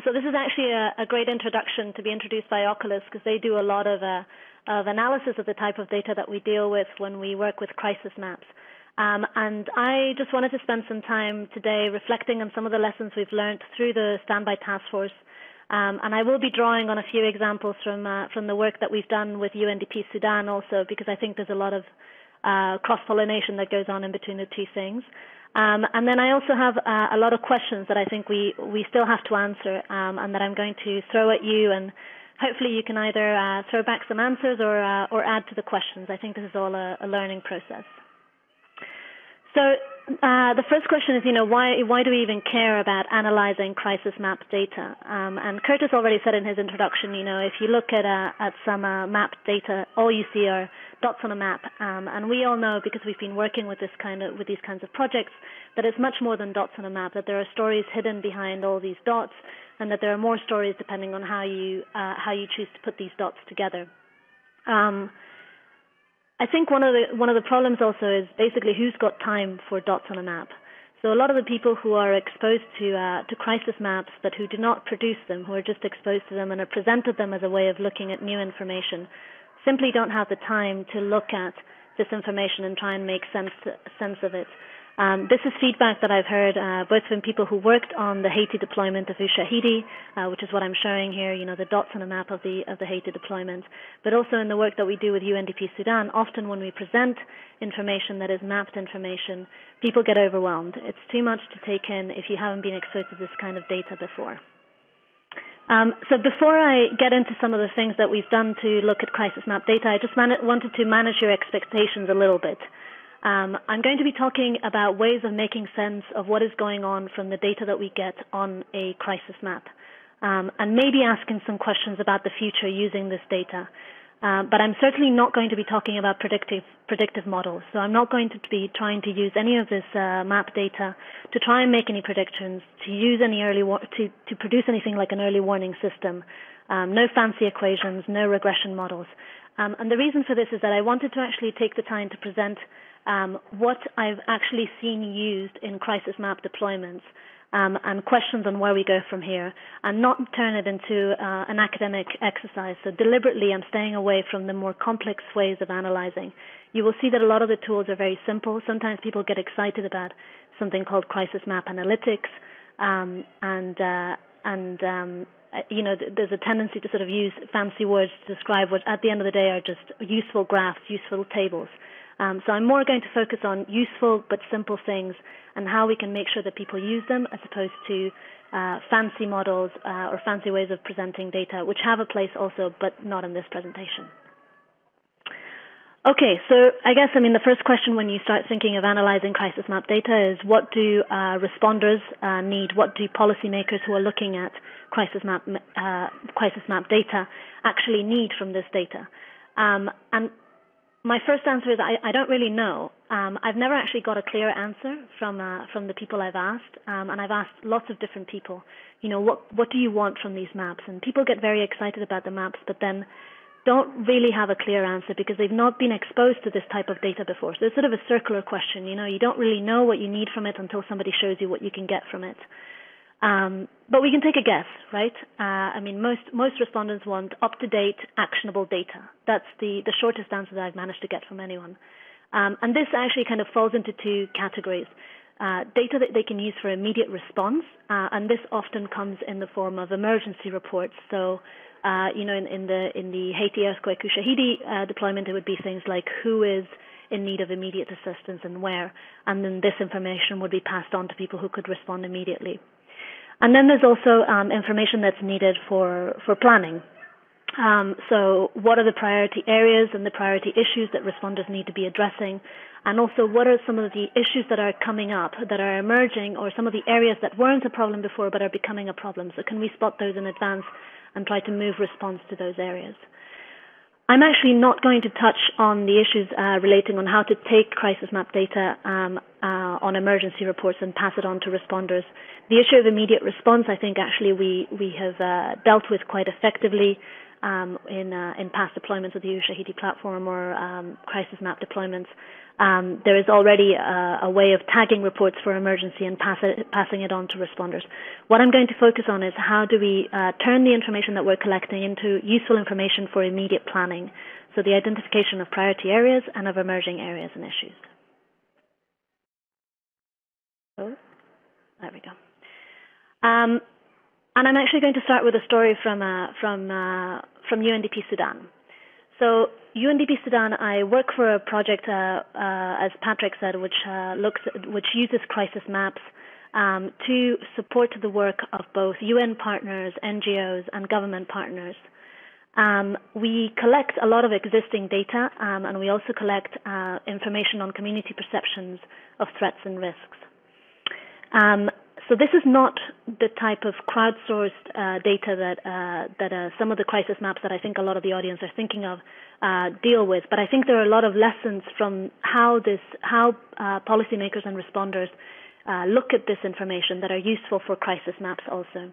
So this is actually a great introduction to be introduced by Oculus, because they do a lot of analysis of the type of data that we deal with when we work with crisis maps. And I just wanted to spend some time today reflecting on some of the lessons we've learned through the Standby Task Force. And I will be drawing on a few examples from the work that we've done with UNDP Sudan also, because I think there's a lot of cross-pollination that goes on in between the two things. And then I also have a lot of questions that I think we still have to answer, and that I'm going to throw at you, and hopefully you can either throw back some answers or add to the questions. I think this is all a learning process. So the first question is, why do we even care about analyzing crisis map data? And Curtis already said in his introduction, if you look at some map data, all you see are dots on a map. And we all know, because we've been working with these kinds of projects, that it's much more than dots on a map. That there are stories hidden behind all these dots, and that there are more stories depending on how you choose to put these dots together. I think one of the problems also is basically who's got time for dots on a map. So a lot of the people who are exposed to crisis maps, but who do not produce them, who are just exposed to them and are presented them as a way of looking at new information, simply don't have the time to look at this information and try and make sense of it. This is feedback that I've heard both from people who worked on the Haiti deployment of Ushahidi, which is what I'm showing here, the dots on a map of the Haiti deployment, but also in the work that we do with UNDP Sudan. Often when we present information that is mapped information, people get overwhelmed. It's too much to take in if you haven't been exposed to this kind of data before. So before I get into some of the things that we've done to look at crisis map data, I just wanted to manage your expectations a little bit. I'm going to be talking about ways of making sense of what is going on from the data that we get on a crisis map, and maybe asking some questions about the future using this data. But I'm certainly not going to be talking about predictive models. So I'm not going to be trying to use any of this map data to try and make any predictions, to use any to produce anything like an early warning system. No fancy equations, no regression models. And the reason for this is that I wanted to actually take the time to present what I've actually seen used in crisis map deployments, and questions on where we go from here, and not turn it into an academic exercise. So deliberately I'm staying away from the more complex ways of analyzing. You will see that a lot of the tools are very simple. Sometimes people get excited about something called crisis map analytics, there's a tendency to sort of use fancy words to describe what at the end of the day are just useful graphs, useful tables. So I'm more going to focus on useful but simple things and how we can make sure that people use them, as opposed to fancy models or fancy ways of presenting data, which have a place also, but not in this presentation. Okay, so I guess, the first question when you start thinking of analyzing crisis map data is, what do responders need? What do policymakers who are looking at crisis map data actually need from this data? And my first answer is I don't really know. I've never actually got a clear answer from the people I've asked, and I've asked lots of different people. What do you want from these maps? And people get very excited about the maps, but then don't really have a clear answer because they've not been exposed to this type of data before. So it's sort of a circular question. You don't really know what you need from it until somebody shows you what you can get from it. But we can take a guess, right? Most respondents want up-to-date, actionable data. That's the shortest answer that I've managed to get from anyone. And this actually kind of falls into two categories. Data that they can use for immediate response, and this often comes in the form of emergency reports. So, in the Haiti earthquake Ushahidi deployment, it would be things like who is in need of immediate assistance and where, and then this information would be passed on to people who could respond immediately. And then there's also information that's needed for planning. So what are the priority areas and the priority issues that responders need to be addressing? And also, what are some of the issues that are coming up, that are emerging, or some of the areas that weren't a problem before but are becoming a problem? So can we spot those in advance and try to move response to those areas? I'm actually not going to touch on the issues relating on how to take crisis map data on emergency reports and pass it on to responders. The issue of immediate response, I think actually we have dealt with quite effectively. in past deployments of the Ushahidi platform or crisis map deployments. There is already a way of tagging reports for emergency and passing it on to responders. What I'm going to focus on is how do we turn the information that we're collecting into useful information for immediate planning, so the identification of priority areas and of emerging areas and issues. So, there we go. And I'm actually going to start with a story from UNDP Sudan. So UNDP Sudan, I work for a project, as Patrick said, which uses crisis maps to support the work of both UN partners, NGOs, and government partners. We collect a lot of existing data, and we also collect information on community perceptions of threats and risks. So this is not the type of crowdsourced data that some of the crisis maps that I think a lot of the audience are thinking of deal with. But I think there are a lot of lessons from how policymakers and responders look at this information that are useful for crisis maps also.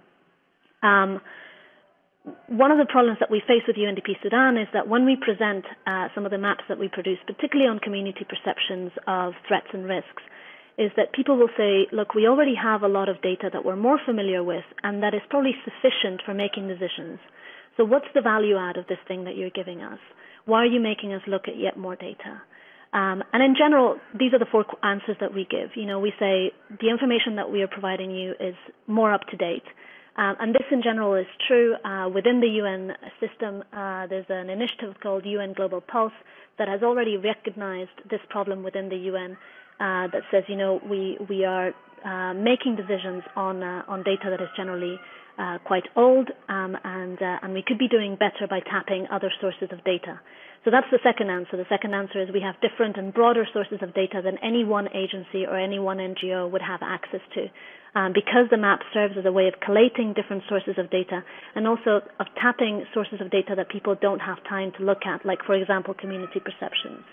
One of the problems that we face with UNDP Sudan is that when we present some of the maps that we produce, particularly on community perceptions of threats and risks, is that people will say, look, we already have a lot of data that we're more familiar with, and that is probably sufficient for making decisions. So what's the value add of this thing that you're giving us? Why are you making us look at yet more data? And in general, these are the four answers that we give. We say the information that we are providing you is more up to date. And this in general is true. Within the UN system, there's an initiative called UN Global Pulse that has already recognized this problem within the UN, that says, we are making decisions on data that is generally quite old, and we could be doing better by tapping other sources of data. So that's the second answer. The second answer is we have different and broader sources of data than any one agency or any one NGO would have access to, because the map serves as a way of collating different sources of data and also of tapping sources of data that people don't have time to look at, like, for example, community perceptions.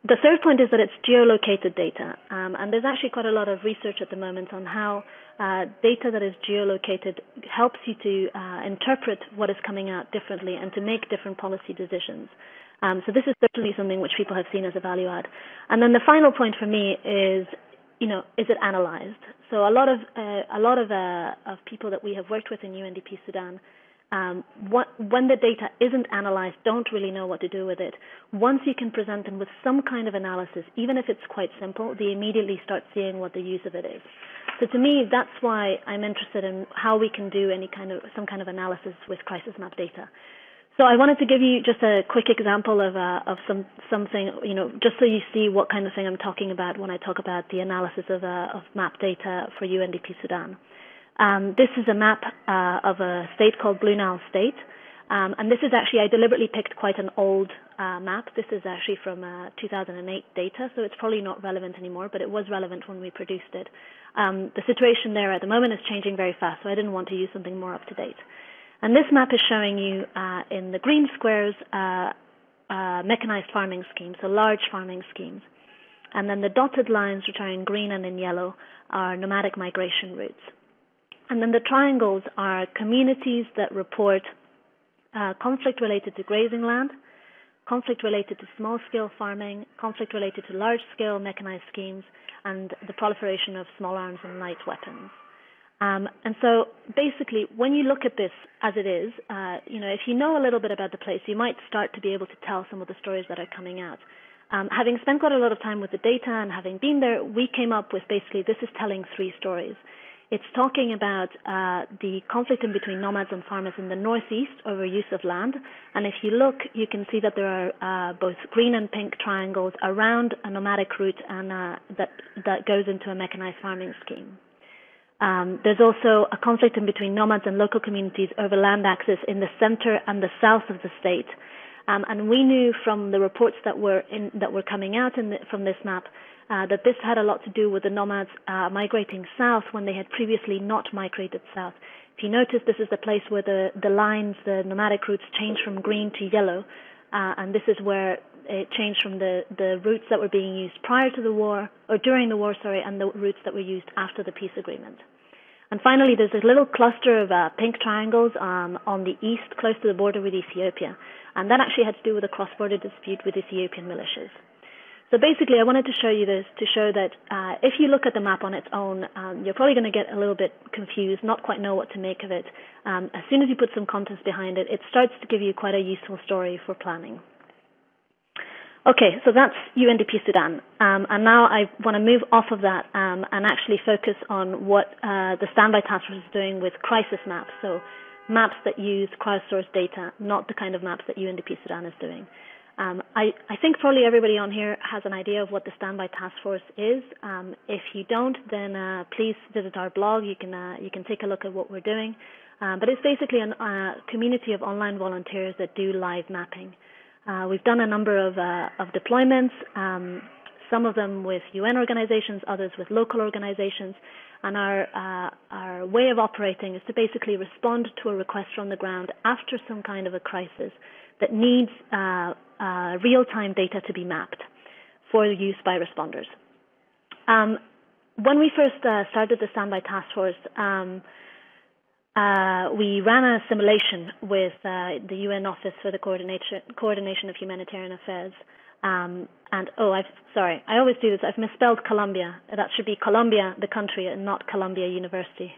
The third point is that it's geolocated data, and there's actually quite a lot of research at the moment on how data that is geolocated helps you to interpret what is coming out differently and to make different policy decisions. So this is certainly something which people have seen as a value add. And then the final point for me is, is it analyzed? So a lot of people that we have worked with in UNDP Sudan, when the data isn't analyzed, don't really know what to do with it. Once you can present them with some kind of analysis, even if it's quite simple, they immediately start seeing what the use of it is. So to me, that's why I'm interested in how we can do some kind of analysis with crisis map data. So I wanted to give you just a quick example of something, just so you see what kind of thing I'm talking about when I talk about the analysis of map data for UNDP Sudan. This is a map of a state called Blue Nile State, and this is actually, I deliberately picked quite an old map. This is actually from 2008 data, so it's probably not relevant anymore, but it was relevant when we produced it. The situation there at the moment is changing very fast, so I didn't want to use something more up to date. And this map is showing you in the green squares mechanized farming schemes, so large farming schemes. And then the dotted lines, which are in green and in yellow, are nomadic migration routes. And then the triangles are communities that report conflict related to grazing land, conflict related to small-scale farming, conflict related to large-scale mechanized schemes, and the proliferation of small arms and light weapons. And so basically, when you look at this as it is, if you know a little bit about the place, you might start to be able to tell some of the stories that are coming out. Having spent quite a lot of time with the data and having been there, we came up with basically this is telling three stories. It's talking about the conflict in between nomads and farmers in the northeast over use of land. And if you look, you can see that there are both green and pink triangles around a nomadic route and that goes into a mechanized farming scheme. There's also a conflict in between nomads and local communities over land access in the center and the south of the state. And we knew from the reports that were coming out from this map that this had a lot to do with the nomads migrating south when they had previously not migrated south. If you notice, this is the place where the lines, the nomadic routes, change from green to yellow, and this is where it changed from the routes that were being used prior to the war, or during the war, and the routes that were used after the peace agreement. And finally, there's a little cluster of pink triangles on the east, close to the border with Ethiopia. And that actually had to do with a cross-border dispute with Ethiopian militias. So basically, I wanted to show you this to show that if you look at the map on its own, you're probably going to get a little bit confused, not quite know what to make of it. As soon as you put some context behind it, it starts to give you quite a useful story for planning. Okay, so that's UNDP Sudan. And now I want to move off of that and actually focus on what the Standby Task Force is doing with crisis maps. So maps that use crowdsourced data, not the kind of maps that UNDP Sudan is doing. I think probably everybody on here has an idea of what the Standby Task Force is. If you don't, then please visit our blog. You can take a look at what we're doing. But it's basically a community of online volunteers that do live mapping. We've done a number of deployments, some of them with UN organizations, others with local organizations. And our way of operating is to basically respond to a request from the ground after some kind of a crisis that needs real-time data to be mapped for use by responders. When we first started the Standby Task Force, we ran a simulation with the UN Office for the Coordination of Humanitarian Affairs. And sorry, I always do this. I've misspelled Columbia. That should be Columbia, the country, and not Columbia University.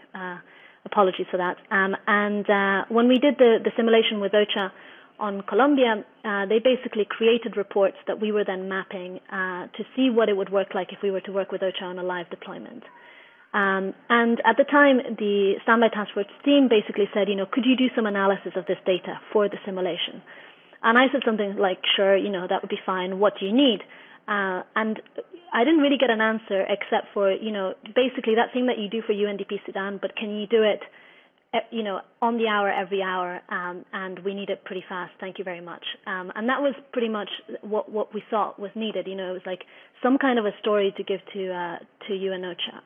Apologies for that. And when we did the simulation with OCHA on Colombia, they basically created reports that we were then mapping to see what it would work like if we were to work with OCHA on a live deployment. And at the time, the Standby Task Force team basically said, could you do some analysis of this data for the simulation? And I said something like, sure, that would be fine. What do you need? And I didn't really get an answer except for, basically that thing that you do for UNDP Sudan, but can you do it, on the hour, every hour, and we need it pretty fast. Thank you very much. And that was pretty much what we thought was needed. It was like some kind of a story to give to UN OCHA.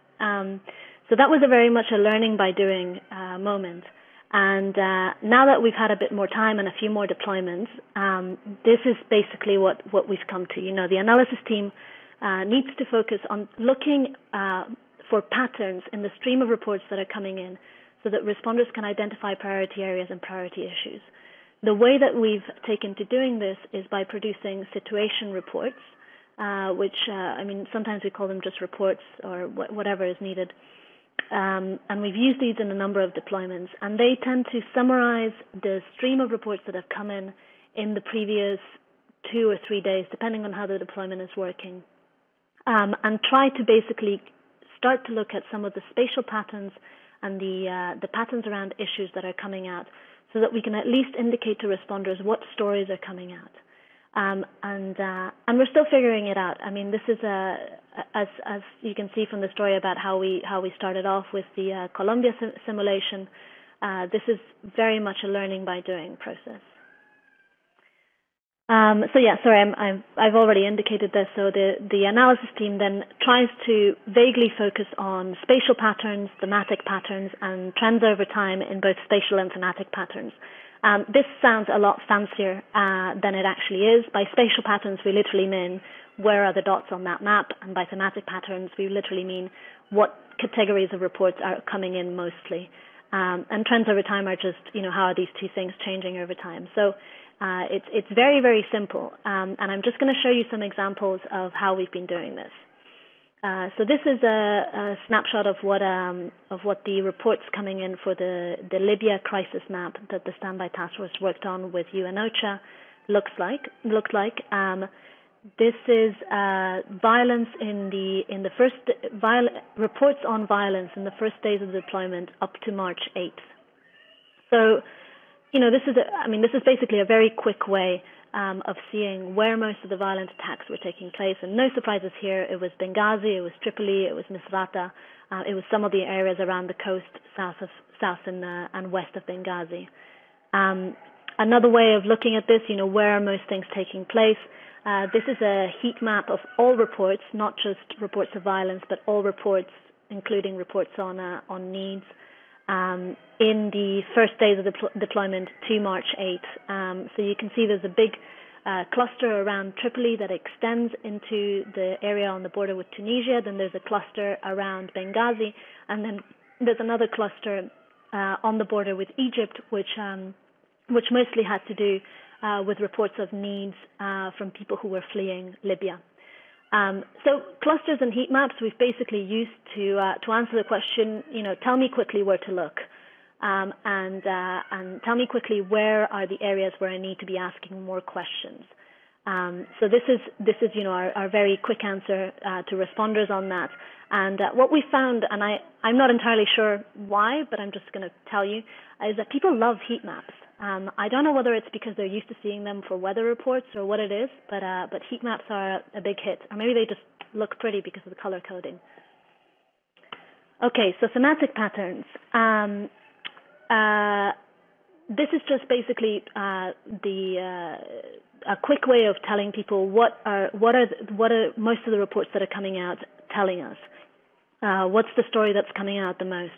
So that was very much a learning by doing moment. And now that we've had a bit more time and a few more deployments, this is basically what we've come to. The analysis team needs to focus on looking for patterns in the stream of reports that are coming in so that responders can identify priority areas and priority issues. The way that we've taken to doing this is by producing situation reports, which, sometimes we call them just reports or whatever is needed. And we've used these in a number of deployments, and they tend to summarize the stream of reports that have come in the previous 2 or 3 days, depending on how the deployment is working, and try to basically start to look at some of the spatial patterns and the patterns around issues that are coming out, so that we can at least indicate to responders what stories are coming out. And we're still figuring it out. This is as you can see from the story about how we started off with the Colombia simulation. This is very much a learning by doing process. I've already indicated this. So the analysis team then tries to vaguely focus on spatial patterns, thematic patterns, and trends over time in both spatial and thematic patterns. This sounds a lot fancier than it actually is. By spatial patterns, we literally mean where are the dots on that map, and by thematic patterns, we literally mean what categories of reports are coming in mostly. And trends over time are just, how are these two things changing over time. So it's very, very simple. And I'm just going to show you some examples of how we've been doing this. So this is a snapshot of what the reports coming in for the Libya crisis map that the Standby Task Force worked on with UN OCHA looked like. This is violence in the first reports on violence in the first days of the deployment up to March 8th. So, this is basically a very quick way of seeing where most of the violent attacks were taking place. And no surprises here. It was Benghazi, it was Tripoli, it was Misrata, it was some of the areas around the coast, south and west of Benghazi. Another way of looking at this, where are most things taking place? This is a heat map of all reports, not just reports of violence, but all reports, including reports on needs, in the first days of the deployment to March 8th. So you can see there's a big cluster around Tripoli that extends into the area on the border with Tunisia. Then there's a cluster around Benghazi, and then there's another cluster on the border with Egypt, which mostly had to do with reports of needs from people who were fleeing Libya. So clusters and heat maps we've basically used to answer the question, tell me quickly where to look, and tell me quickly where are the areas where I need to be asking more questions. So this is our very quick answer to responders on that. And what we found, and I'm not entirely sure why, but I'm just going to tell you, is that people love heat maps. I don't know whether it's because they're used to seeing them for weather reports or what it is, but heat maps are a big hit, or maybe they just look pretty because of the color coding. Okay, so thematic patterns. This is just basically a quick way of telling people what are most of the reports that are coming out telling us. What's the story that's coming out the most?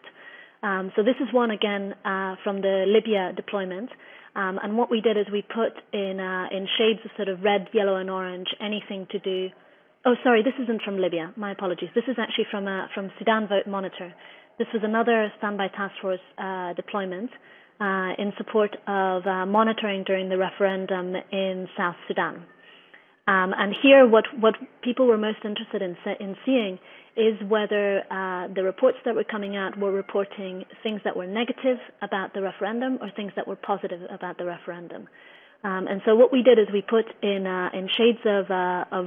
So this is one again from the Libya deployment, and what we did is we put in shades of sort of red, yellow, and orange anything to do. Oh, sorry, this isn't from Libya. My apologies. This is actually from Sudan Vote Monitor. This was another standby task force deployment in support of monitoring during the referendum in South Sudan. And here, what people were most interested in seeing is whether the reports that were coming out were reporting things that were negative about the referendum or things that were positive about the referendum. And so what we did is we put in shades of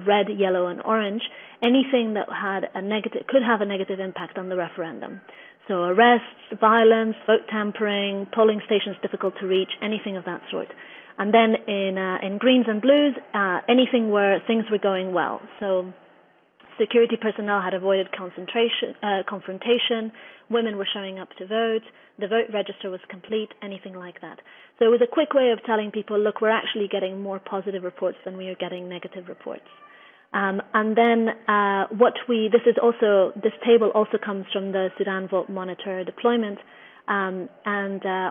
red, yellow, and orange anything that could have a negative impact on the referendum. So arrests, violence, vote tampering, polling stations difficult to reach, anything of that sort. And then in greens and blues, anything where things were going well. So security personnel had avoided confrontation, women were showing up to vote, the vote register was complete, anything like that. So it was a quick way of telling people, look, we're actually getting more positive reports than we are getting negative reports. And then this table also comes from the Sudan Vote Monitor deployment. And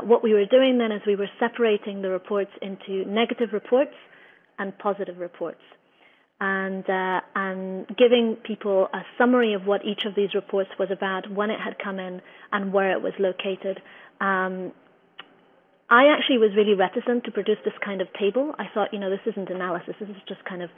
what we were doing then is we were separating the reports into negative reports and positive reports, and giving people a summary of what each of these reports was about, when it had come in, and where it was located. I actually was really reticent to produce this kind of table. I thought, this isn't analysis. This is just kind of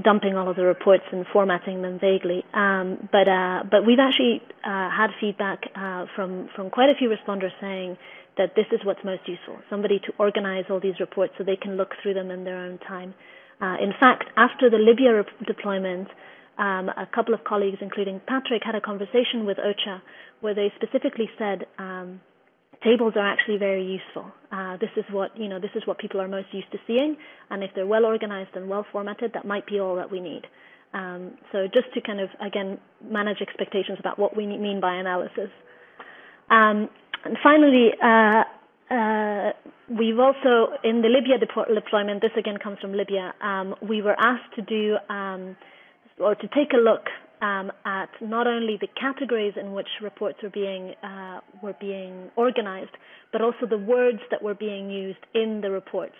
dumping all of the reports and formatting them vaguely. But we've actually had feedback from quite a few responders saying that this is what's most useful, somebody to organize all these reports so they can look through them in their own time. In fact, after the Libya deployment, a couple of colleagues, including Patrick, had a conversation with OCHA where they specifically said tables are actually very useful. This is what people are most used to seeing, and if they're well organized and well formatted, that might be all that we need. So just to kind of, again, manage expectations about what we mean by analysis. And finally, we've also, in the Libya deployment, this again comes from Libya, we were asked to do, or to take a look at not only the categories in which reports were being organized, but also the words that were being used in the reports.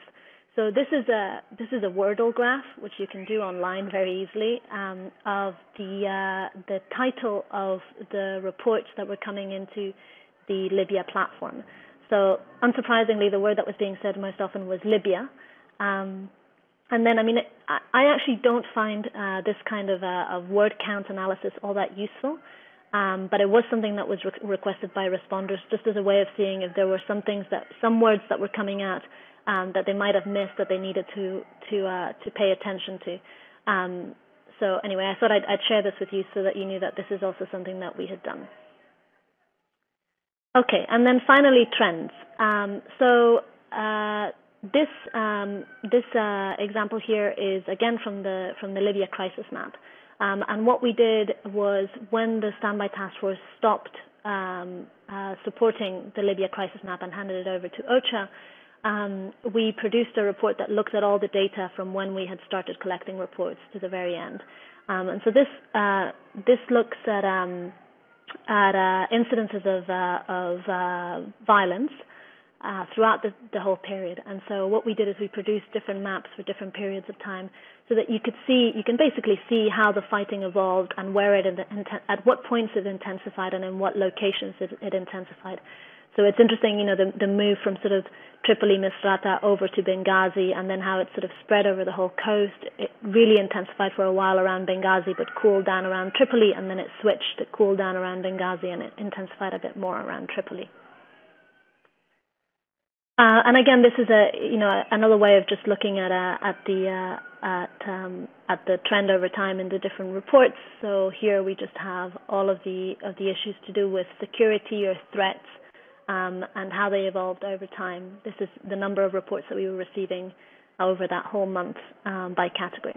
So this is a Wordle graph, which you can do online very easily, of the title of the reports that were coming into the Libya platform. So unsurprisingly, the word that was being said most often was Libya. And then, I actually don't find this kind of word count analysis all that useful, but it was something that was requested by responders, just as a way of seeing if there were some words that were coming out that they might have missed that they needed to pay attention to. So anyway, I thought I'd share this with you so that you knew that this is also something that we had done. Okay, and then finally trends. This example here is again from the Libya crisis map, and what we did was, when the standby task force stopped supporting the Libya crisis map and handed it over to OCHA, we produced a report that looked at all the data from when we had started collecting reports to the very end. And so this looks at incidences of violence. throughout the whole period. And so what we did is we produced different maps for different periods of time so that you can basically see how the fighting evolved and where at what points it intensified and in what locations it intensified. So it's interesting, the move from sort of Tripoli, Misrata over to Benghazi, and then how it sort of spread over the whole coast. It really intensified for a while around Benghazi, but cooled down around Tripoli, and then it switched to cool down around Benghazi, and it intensified a bit more around Tripoli. And again, this is another way of just looking at the trend over time in the different reports. So here we just have all of the issues to do with security or threats, and how they evolved over time. This is the number of reports that we were receiving over that whole month by category.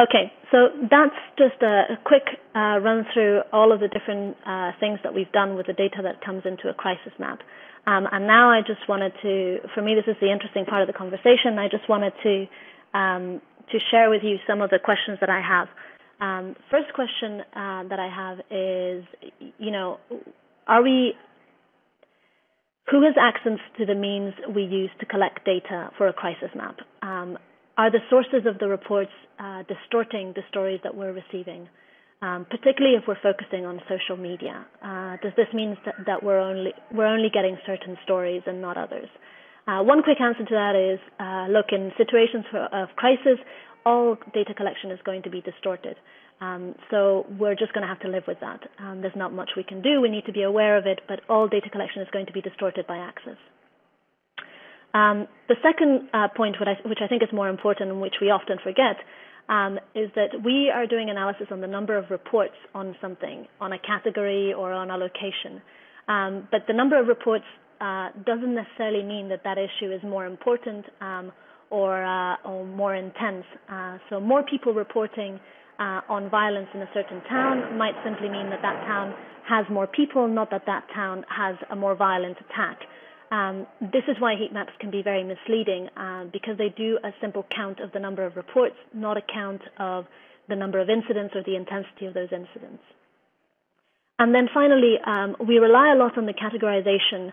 Okay, so that's just a quick run through all of the different things that we've done with the data that comes into a crisis map. And now I just wanted to, for me, this is the interesting part of the conversation. I just wanted to share with you some of the questions that I have. First question that I have is, who has access to the means we use to collect data for a crisis map? Are the sources of the reports distorting the stories that we're receiving, particularly if we're focusing on social media? Does this mean that we're only getting certain stories and not others? One quick answer to that is, look, in situations of crisis, all data collection is going to be distorted. So we're just going to have to live with that. There's not much we can do. We need to be aware of it, but all data collection is going to be distorted by access. The second point, which I think is more important and which we often forget, is that we are doing analysis on the number of reports on something, on a category or on a location. But the number of reports doesn't necessarily mean that issue is more important or more intense. So more people reporting on violence in a certain town might simply mean that town has more people, not that town has a more violent attack. This is why heat maps can be very misleading, because they do a simple count of the number of reports, not a count of the number of incidents or the intensity of those incidents. And then finally, we rely a lot on the categorization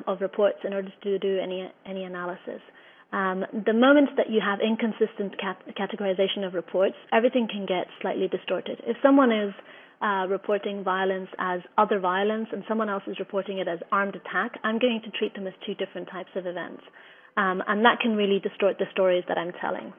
of reports in order to do any analysis. The moment that you have inconsistent categorization of reports, everything can get slightly distorted. If someone is reporting violence as other violence and someone else is reporting it as armed attack, I'm going to treat them as two different types of events. And that can really distort the stories that I'm telling.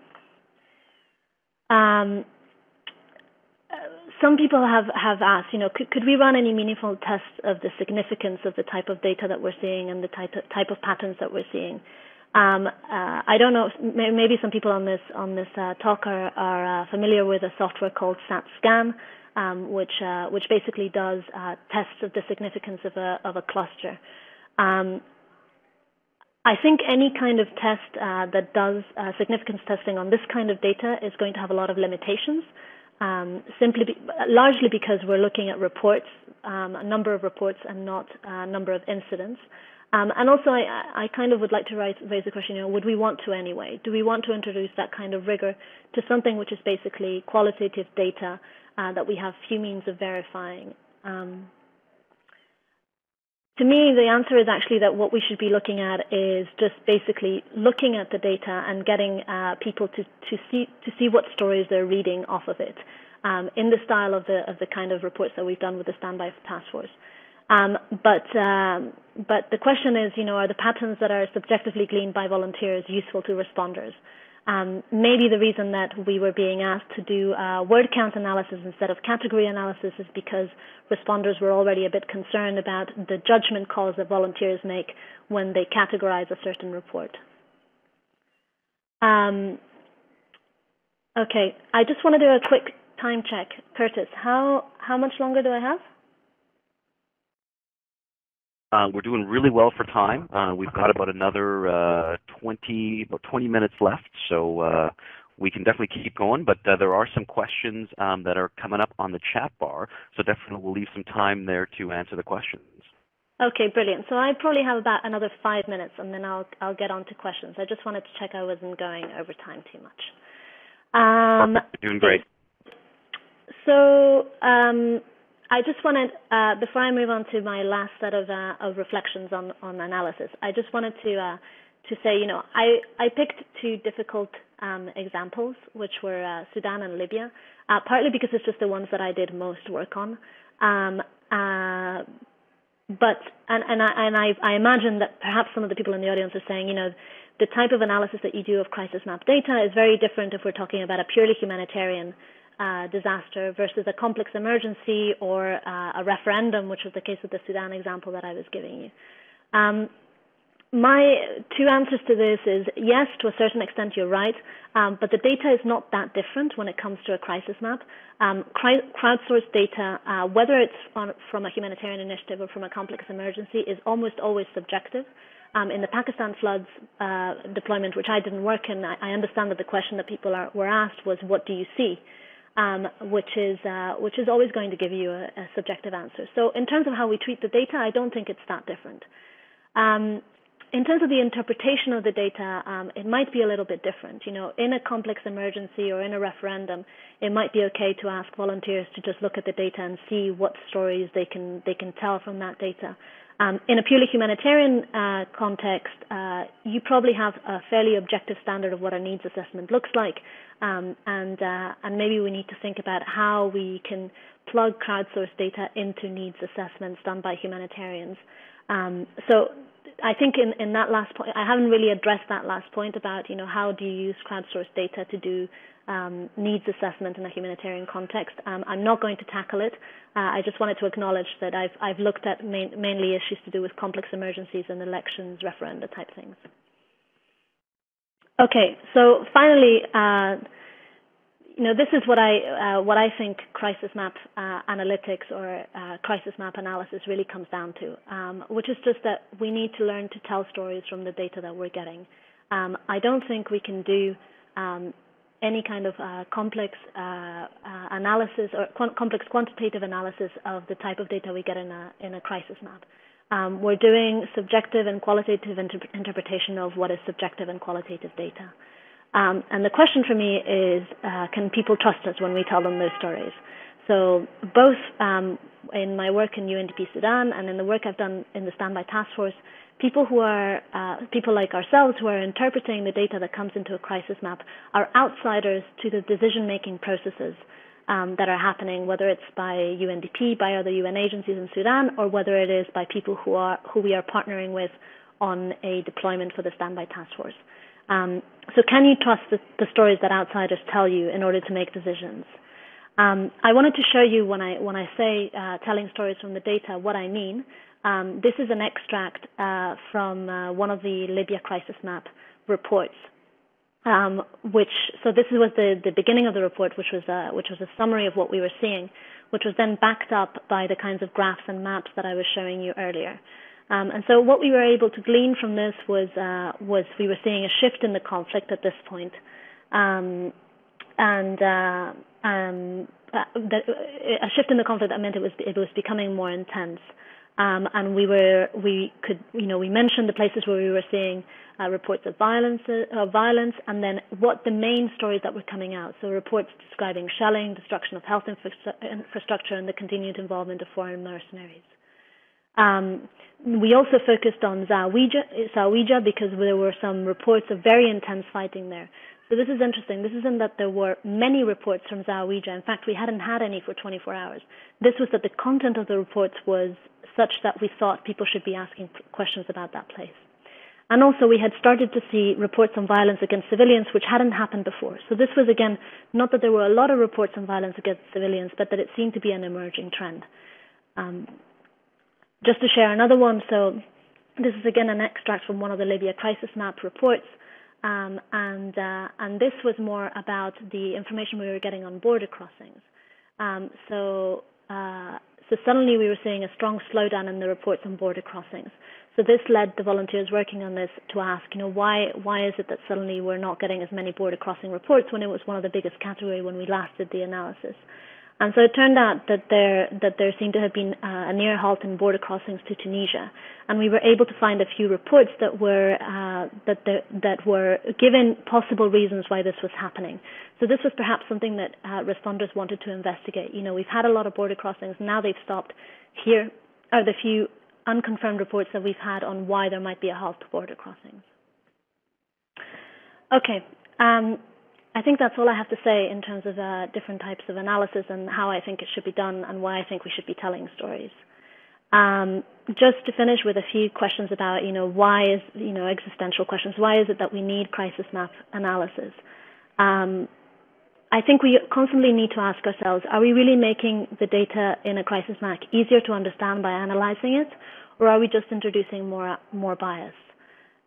Some people have asked, could we run any meaningful tests of the significance of the type of data that we're seeing and the type of patterns that we're seeing? I don't know, maybe some people on this talk are familiar with a software called StatScan, which basically does tests of the significance of a cluster. I think any kind of test that does significance testing on this kind of data is going to have a lot of limitations, largely because we're looking at reports, a number of reports, and not a number of incidents. And also, I kind of would like to raise the question, would we want to anyway? Do we want to introduce that kind of rigor to something which is basically qualitative data that we have few means of verifying? To me, the answer is actually that what we should be looking at is just basically looking at the data and getting people to see what stories they're reading off of it, in the style of the kind of reports that we've done with the Standby Task Force. But the question is, are the patterns that are subjectively gleaned by volunteers useful to responders? Maybe the reason that we were being asked to do word count analysis instead of category analysis is because responders were already a bit concerned about the judgment calls that volunteers make when they categorize a certain report. Okay, I just want to do a quick time check. Curtis, how much longer do I have? We're doing really well for time. We've got about another 20 minutes left, so we can definitely keep going. But there are some questions that are coming up on the chat bar, so definitely we'll leave some time there to answer the questions. Okay, brilliant. So I probably have about another 5 minutes, and then I'll get on to questions. I just wanted to check I wasn't going over time too much. You're doing great. So I just wanted, before I move on to my last set of reflections on analysis, I just wanted to say, I picked two difficult examples, which were Sudan and Libya, partly because it's just the ones that I did most work on. I imagine that perhaps some of the people in the audience are saying, the type of analysis that you do of crisis map data is very different if we're talking about a purely humanitarian disaster versus a complex emergency or a referendum, which was the case with the Sudan example that I was giving you. My two answers to this is yes, to a certain extent you're right, but the data is not that different when it comes to a crisis map. Crowdsourced data, whether it's from a humanitarian initiative or from a complex emergency, is almost always subjective. In the Pakistan floods deployment, which I didn't work in, I understand that the question that people were asked was, what do you see? Which is always going to give you a subjective answer. So in terms of how we treat the data, I don't think it's that different. In terms of the interpretation of the data, it might be a little bit different. In a complex emergency or in a referendum, it might be okay to ask volunteers to just look at the data and see what stories they can tell from that data. In a purely humanitarian context, you probably have a fairly objective standard of what a needs assessment looks like, and maybe we need to think about how we can plug crowdsourced data into needs assessments done by humanitarians. So I think in that last point, I haven't really addressed that last point about, how do you use crowdsourced data to do needs assessment in a humanitarian context. I'm not going to tackle it. I just wanted to acknowledge that I've looked at mainly issues to do with complex emergencies and elections, referenda type things. Okay, so finally, this is what I think crisis map analytics or crisis map analysis really comes down to, which is just that we need to learn to tell stories from the data that we're getting. I don't think we can do any kind of complex analysis or complex quantitative analysis of the type of data we get in a crisis map. We're doing subjective and qualitative interpretation of what is subjective and qualitative data. And the question for me is, can people trust us when we tell them those stories? So both in my work in UNDP Sudan and in the work I've done in the Standby Task Force, people like ourselves who are interpreting the data that comes into a crisis map are outsiders to the decision-making processes that are happening, whether it's by UNDP, by other UN agencies in Sudan, or whether it is by people who we are partnering with on a deployment for the Standby Task Force. So can you trust the stories that outsiders tell you in order to make decisions? I wanted to show you when I say telling stories from the data, what I mean. This is an extract from one of the Libya crisis map reports, so this was the beginning of the report, which was a summary of what we were seeing, which was then backed up by the kinds of graphs and maps that I was showing you earlier. And so what we were able to glean from this was we were seeing a shift in the conflict at this point, a shift in the conflict that meant it was becoming more intense. And we mentioned the places where we were seeing reports of violence, and then what the main stories that were coming out. So reports describing shelling, destruction of health infrastructure, and the continued involvement of foreign mercenaries. We also focused on Zawiya because there were some reports of very intense fighting there. So this is interesting. This isn't that there were many reports from Zawiya. In fact, we hadn't had any for 24 hours. This was that the content of the reports was such that we thought people should be asking questions about that place. And also we had started to see reports on violence against civilians, which hadn't happened before. So this was, again, not that there were a lot of reports on violence against civilians, but that it seemed to be an emerging trend. Just to share another one, so this is again an extract from one of the Libya crisis map reports, and this was more about the information we were getting on border crossings. So suddenly we were seeing a strong slowdown in the reports on border crossings. So this led the volunteers working on this to ask, why is it that suddenly we're not getting as many border crossing reports when it was one of the biggest categories when we last did the analysis? And so it turned out that there seemed to have been a near halt in border crossings to Tunisia, and we were able to find a few reports that were given possible reasons why this was happening. So this was perhaps something that responders wanted to investigate. We've had a lot of border crossings, now they've stopped. Here are the few unconfirmed reports that we've had on why there might be a halt to border crossings. Okay. I think that's all I have to say in terms of different types of analysis and how I think it should be done and why I think we should be telling stories. Just to finish with a few questions about, why is, existential questions. Why is it that we need crisis map analysis? I think we constantly need to ask ourselves, are we really making the data in a crisis map easier to understand by analyzing it, or are we just introducing more bias?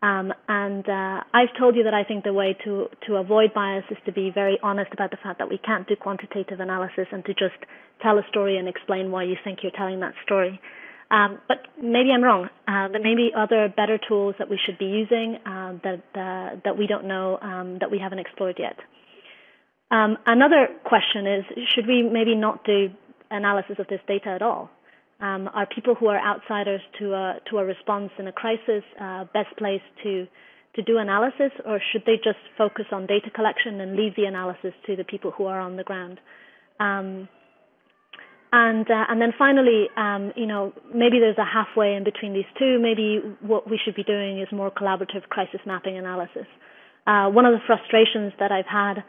I've told you that I think the way to avoid bias is to be very honest about the fact that we can't do quantitative analysis and to just tell a story and explain why you think you're telling that story. But maybe I'm wrong. There may be other better tools that we should be using that we don't know, that we haven't explored yet. Another question is, should we maybe not do analysis of this data at all? Are people who are outsiders to a response in a crisis best placed to do analysis, or should they just focus on data collection and leave the analysis to the people who are on the ground? And then finally, maybe there's a halfway in between these two. Maybe what we should be doing is more collaborative crisis mapping analysis. One of the frustrations that I've had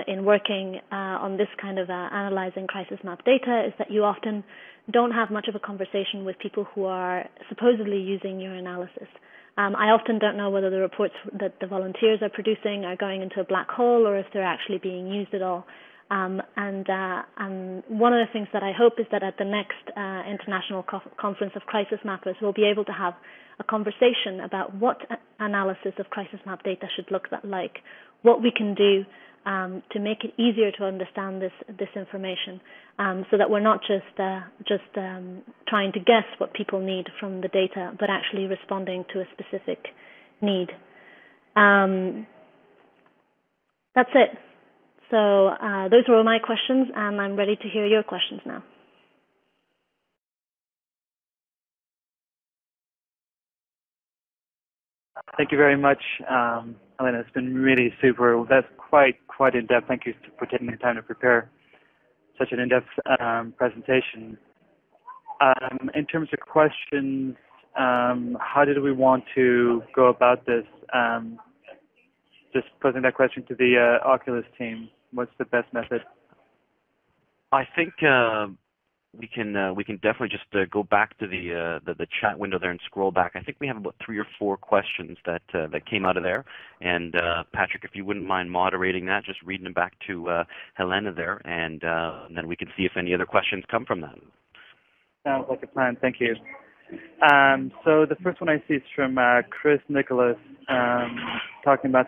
in working on this kind of analyzing crisis map data is that you often don't have much of a conversation with people who are supposedly using your analysis. I often don't know whether the reports that the volunteers are producing are going into a black hole or if they're actually being used at all. And one of the things that I hope is that at the next International Conference of Crisis Mappers, we'll be able to have a conversation about what analysis of crisis map data should look like, what we can do to make it easier to understand this information, so that we're not just trying to guess what people need from the data, but actually responding to a specific need. That's it. So those were all my questions, and I'm ready to hear your questions now. Thank you very much, Helena. It's been really super. That's quite in-depth. Thank you for taking the time to prepare such an in-depth presentation. In terms of questions, how did we want to go about this? Just posing that question to the Oculus team. What's the best method? I think we can definitely just go back to the chat window there and scroll back. I think we have about 3 or 4 questions that came out of there. And Patrick, if you wouldn't mind moderating that, just reading them back to Helena there, and then we can see if any other questions come from that. Sounds like a plan. Thank you. So the first one I see is from Chris Nicholas, talking about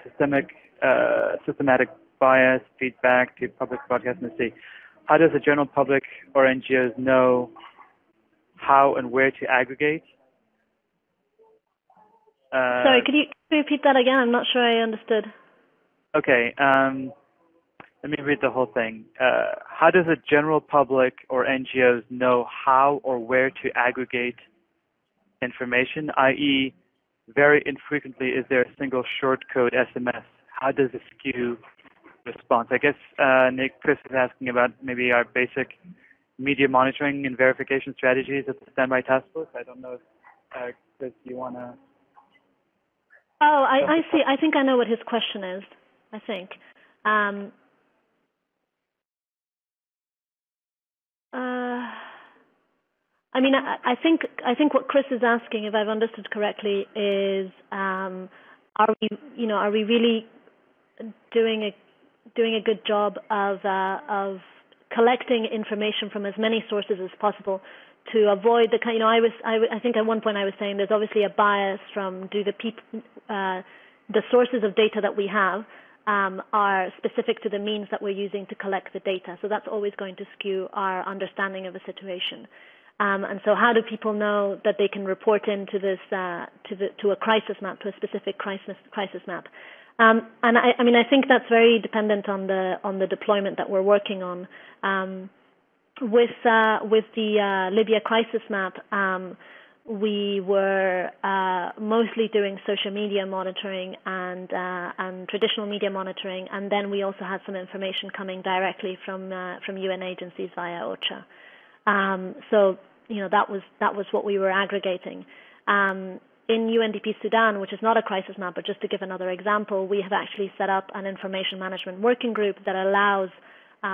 systematic bias feedback to public broadcasting. How does the general public or NGOs know how and where to aggregate? Sorry, could you repeat that again? I'm not sure I understood. Okay, let me read the whole thing. How does the general public or NGOs know how or where to aggregate information, i.e., very infrequently is there a single short code SMS? How does it skew response? I guess Chris is asking about maybe our basic media monitoring and verification strategies at the Standby Task Force. I don't know if Chris, you want to... Oh, I see. I think I know what his question is. I think. I mean, I think what Chris is asking, if I've understood correctly, is are we really doing a good job of collecting information from as many sources as possible to avoid the kind. I think at one point I was saying there's obviously a bias from the sources of data that we have are specific to the means that we're using to collect the data. So that's always going to skew our understanding of a situation. And so how do people know that they can report into this to a crisis map, to a specific crisis map? And I think that's very dependent on the deployment that we're working on. with the Libya crisis map, we were mostly doing social media monitoring and traditional media monitoring, and then we also had some information coming directly from UN agencies via OCHA. So that was what we were aggregating. In UNDP Sudan, which is not a crisis map, but just to give another example, we have actually set up an information management working group that allows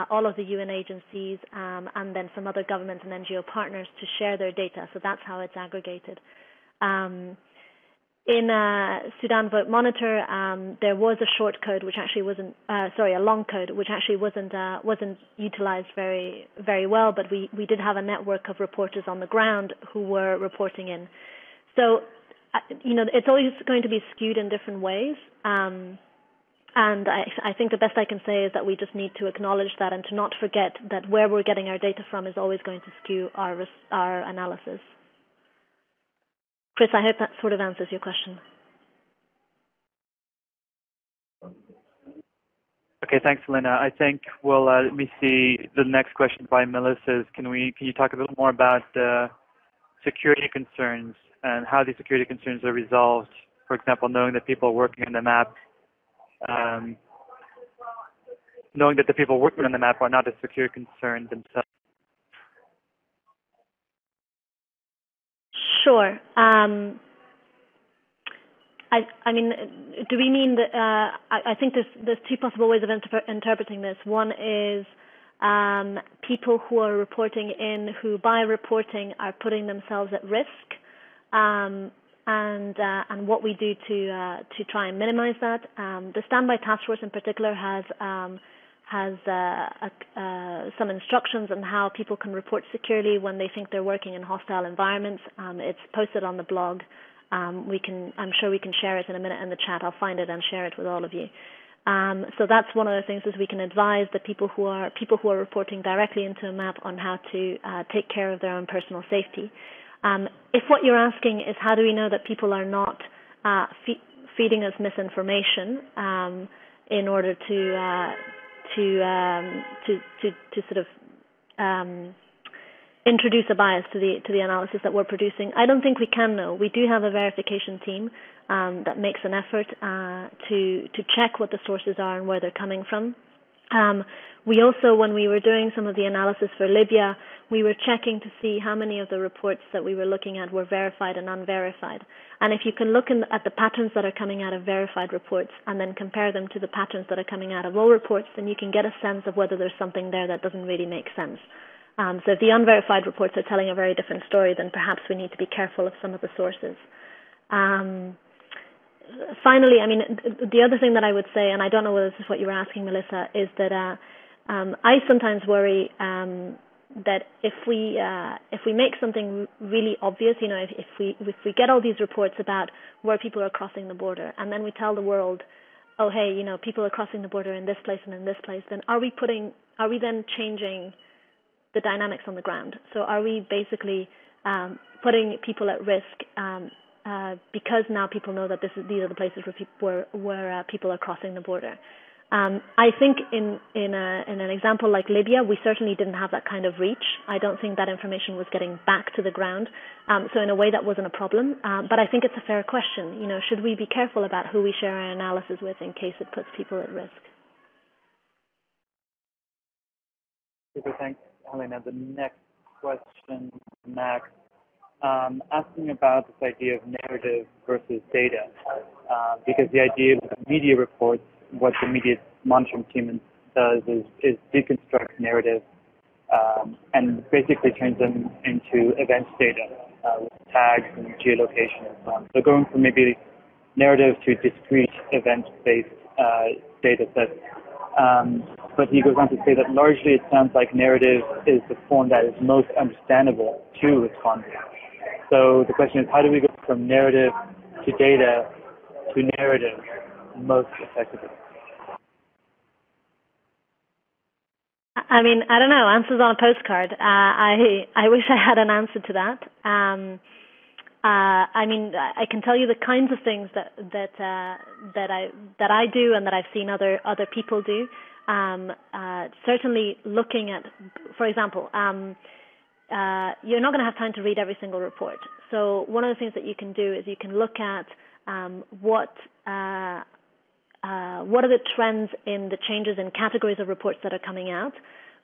all of the UN agencies and then some other government and NGO partners to share their data. So that's how it's aggregated. In Sudan Vote Monitor, there was a short code which actually wasn't, a long code which actually wasn't utilized very well, but we did have a network of reporters on the ground who were reporting in. So, it's always going to be skewed in different ways. And I think the best I can say is that we just need to acknowledge that and to not forget that where we're getting our data from is always going to skew our analysis. Chris, I hope that sort of answers your question. Okay, thanks, Helena. I think we'll let me see the next question by Melissa. Can you talk a little more about security concerns and how these security concerns are resolved? For example, knowing that people working on the map are not a secure concern themselves. Sure. I mean, do we mean that? I think there's two possible ways of interpreting this. One is people who are reporting in, who by reporting are putting themselves at risk, and what we do to try and minimize that. The Standby Task Force in particular has some instructions on how people can report securely when they think they're working in hostile environments. It's posted on the blog. I'm sure we can share it in a minute in the chat. I'll find it and share it with all of you. So that's one of the things, is we can advise the people who are reporting directly into a map on how to take care of their own personal safety. If what you're asking is how do we know that people are not feeding us misinformation in order to sort of introduce a bias to the analysis that we're producing, I don't think we can know. We do have a verification team that makes an effort to check what the sources are and where they're coming from. We also, when we were doing some of the analysis for Libya, we were checking to see how many of the reports that we were looking at were verified and unverified. And if you can look at the patterns that are coming out of verified reports and then compare them to the patterns that are coming out of all reports, then you can get a sense of whether there's something there that doesn't really make sense. So if the unverified reports are telling a very different story, then perhaps we need to be careful of some of the sources. Finally, I mean, the other thing that I would say, and I don't know whether this is what you were asking, Melissa, is that I sometimes worry that if we make something really obvious, if we get all these reports about where people are crossing the border, and then we tell the world, oh hey, people are crossing the border in this place and in this place, then are we then changing the dynamics on the ground? So are we basically putting people at risk because now people know that these are the places where people are crossing the border? I think in an example like Libya, we certainly didn't have that kind of reach. I don't think that information was getting back to the ground. So in a way, that wasn't a problem. But I think it's a fair question. Should we be careful about who we share our analysis with in case it puts people at risk? Super, thanks, Helena. The next question, Max, asking about this idea of narrative versus data, because the idea of media reports, what the media monitoring team does is deconstruct narrative and basically turns them into events data with tags and geolocation and so on. So going from maybe narrative to discrete event-based data sets. But he goes on to say that largely it sounds like narrative is the form that is most understandable to respondents. So the question is, how do we go from narrative to data to narrative most effectively? I mean, I don't know. Answers on a postcard. I wish I had an answer to that. I mean, I can tell you the kinds of things that I do and that I've seen other people do. certainly looking at, for example, you're not going to have time to read every single report. So one of the things that you can do is you can look at what are the trends in the changes in categories of reports that are coming out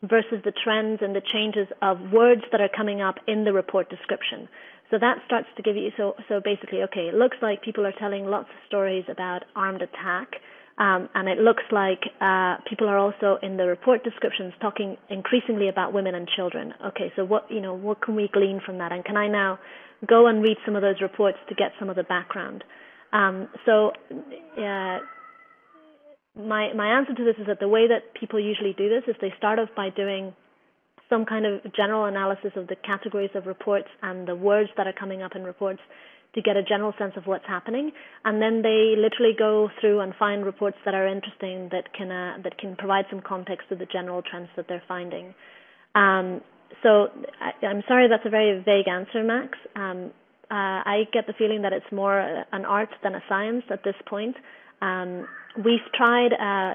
versus the trends and the changes of words that are coming up in the report description. So that starts to give you, so basically, okay, it looks like people are telling lots of stories about armed attack, and it looks like people are also in the report descriptions talking increasingly about women and children. Okay, so what can we glean from that? And can I now go and read some of those reports to get some of the background? My answer to this is that the way that people usually do this is they start off by doing some kind of general analysis of the categories of reports and the words that are coming up in reports to get a general sense of what's happening, and then they literally go through and find reports that are interesting that can provide some context to the general trends that they're finding. So I'm sorry that's a very vague answer, Max. I get the feeling that it's more an art than a science at this point. We've tried,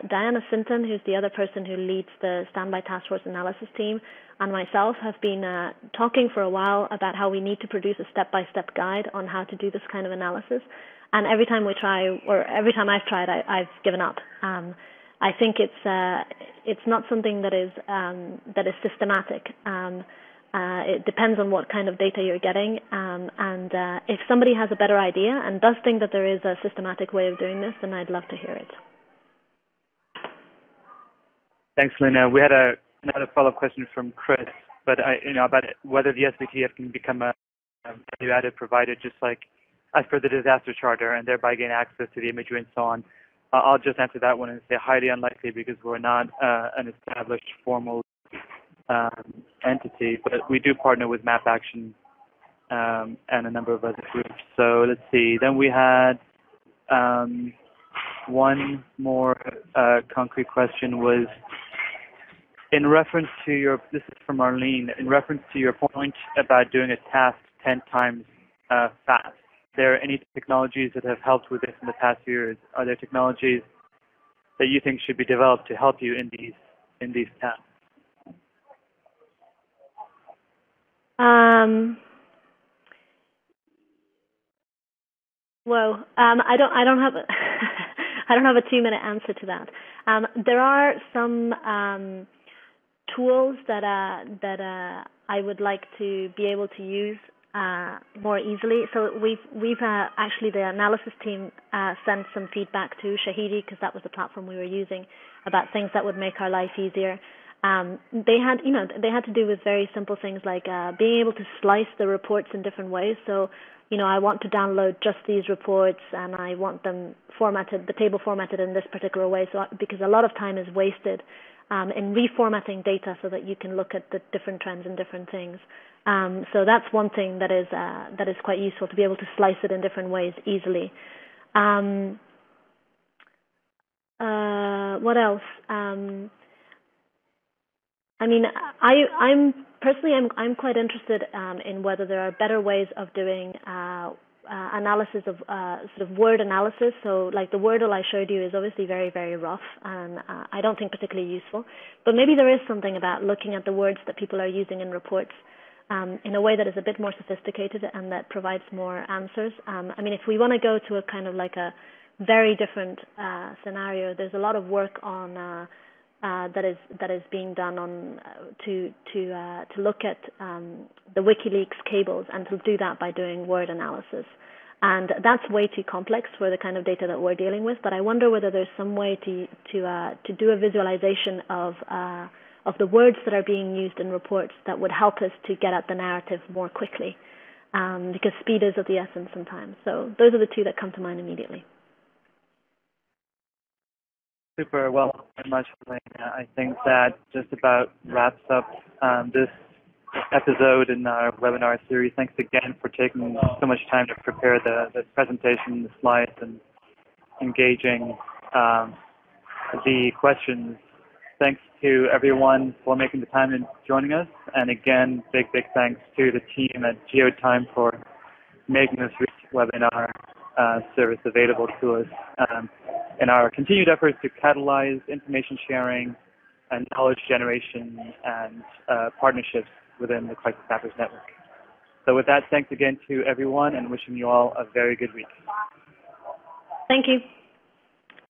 Diana Sinton, who's the other person who leads the Standby Task Force analysis team, and myself have been talking for a while about how we need to produce a step-by-step guide on how to do this kind of analysis. And every time we try, or every time I've tried, I've given up. I think it's not something that is systematic. It depends on what kind of data you're getting, and if somebody has a better idea and does think that there is a systematic way of doing this, then I'd love to hear it. Thanks, Helena. We had another follow-up question from Chris, but about whether the SBTF can become a value-added provider, just like as per the disaster charter, and thereby gain access to the imagery and so on. I'll just answer that one and say highly unlikely, because we're not an established formal entity, but we do partner with Map Action and a number of other groups. So let's see. Then we had one more concrete question was in reference to your, this is from Arlene, in reference to your point about doing a task 10 times fast. There are any technologies that have helped with this in the past years? Are there technologies that you think should be developed to help you in these tasks? Well, I don't have I don't have a 2-minute answer to that. There are some tools that I would like to be able to use more easily. So we've actually, the analysis team sent some feedback to Shahidi, because that was the platform we were using, about things that would make our life easier. They had to do with very simple things like being able to slice the reports in different ways. So, I want to download just these reports, and I want them formatted, the table formatted in this particular way. So, because a lot of time is wasted in reformatting data so that you can look at the different trends and different things. So that's one thing that is quite useful, to be able to slice it in different ways easily. What else? I mean, I'm personally quite interested in whether there are better ways of doing analysis of sort of word analysis. So, like the Wordle I showed you is obviously very, very rough, and I don't think particularly useful. But maybe there is something about looking at the words that people are using in reports in a way that is a bit more sophisticated and that provides more answers. I mean, if we want to go to a kind of like a very different scenario, there's a lot of work on that is being done on to look at the WikiLeaks cables, and to do that by doing word analysis. And that's way too complex for the kind of data that we're dealing with. But I wonder whether there's some way to do a visualization of the words that are being used in reports that would help us to get at the narrative more quickly, because speed is of the essence sometimes. So those are the two that come to mind immediately. Super. Well, very much, Helena. I think that just about wraps up this episode in our webinar series. Thanks again for taking so much time to prepare the presentation, the slides, and engaging the questions. Thanks to everyone for making the time and joining us. And again, big thanks to the team at GeoTime for making this webinar service available to us. in our continued efforts to catalyze information sharing and knowledge generation and partnerships within the StandbyMappers network. So with that, thanks again to everyone and wishing you all a very good week. Thank you.